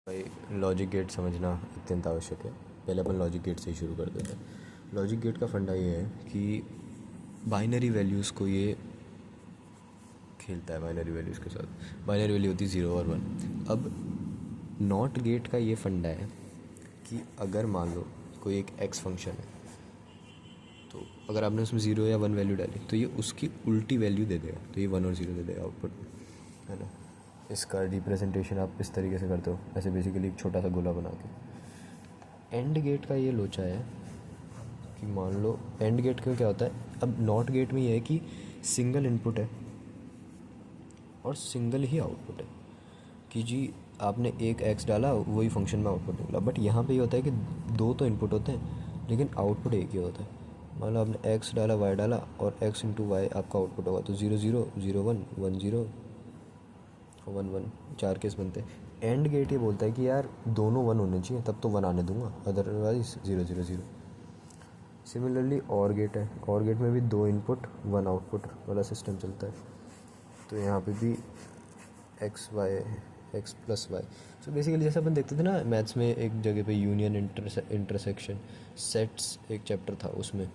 भाई logic gate समझना अत्यंत आवश्यक है। पहले अपन लॉजिक गेट से ही शुरू कर देते हैं। लॉजिक गेट का फंडा ये है कि बाइनरी वैल्यूज़ को ये खेलता है बाइनरी वैल्यूज़ के साथ। बाइनरी वैल्यू होती है 0 और 1। अब नॉट गेट का ये फंडा है कि अगर मान लो कोई एक एक्स फंक्शन है, तो अगर आपने उसमें 0 या 1 वैल्यू डाली तो ये उसकी उल्टी वैल्यू दे देगा, तो ये 1 और 0 दे देगा आउटपुट में, है ना। इसका रिप्रेजेंटेशन आप इस तरीके से करते हो, ऐसे बेसिकली एक छोटा सा गोला बना के। एंड गेट का ये लोचा है कि मान लो एंड गेट का क्या होता है। अब नॉट गेट में ये है कि सिंगल इनपुट है और सिंगल ही आउटपुट है, कि जी आपने एक एक्स डाला वही फंक्शन में आउटपुट निकला। बट यहाँ पे ये होता है कि दो तो इनपुट होते हैं लेकिन आउटपुट एक ही होता है। मान लो आपने एक्स डाला वाई डाला और एक्स इंटू वाई आपका आउटपुट होगा, तो 0 0 0 1 1 0 1 1 4 केस बनते हैं। एंड गेट ये बोलता है कि यार दोनों 1 होने चाहिए, तब तो 1 आने दूंगा, अदरवाइज 0 0 0। सिमिलरली और गेट है, और गेट में भी 2 इनपुट 1 आउटपुट वाला सिस्टम चलता है। तो यहाँ पे भी X Y X plus Y. So basically जैसे अपन देखते थे ना मैथ्स में, एक जगह पे यूनियन इंटरसेक्शन सेट्स एक चैप्टर था उसमें,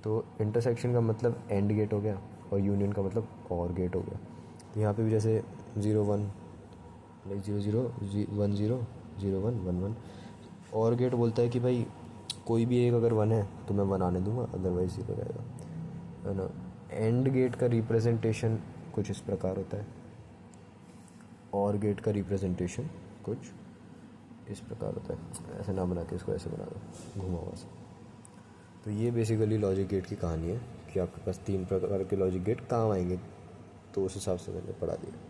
तो इंटरसेक्शन का मतलब एंड गेट हो गया और यूनियन का मतलब और गेट हो गया। तो यहाँ पे भी जैसे 0 1 लाइक 0 0 1 0 0 1 1 1। और गेट बोलता है कि भाई कोई भी एक अगर 1 है तो मैं 1 आने दूंगा, अदरवाइज 0 रहेगा, है ना। एंड गेट का रिप्रेजेंटेशन कुछ इस प्रकार होता है, और गेट का रिप्रेजेंटेशन कुछ इस प्रकार होता है। ऐसे ना बना के इसको ऐसे बना दो घुमा हुआ सा। तो ये बेसिकली लॉजिक गेट की कहानी है कि आपके पास 3 प्रकार के लॉजिक गेट काम आएंगे, तो उस हिसाब से मैंने पढ़ा दिया।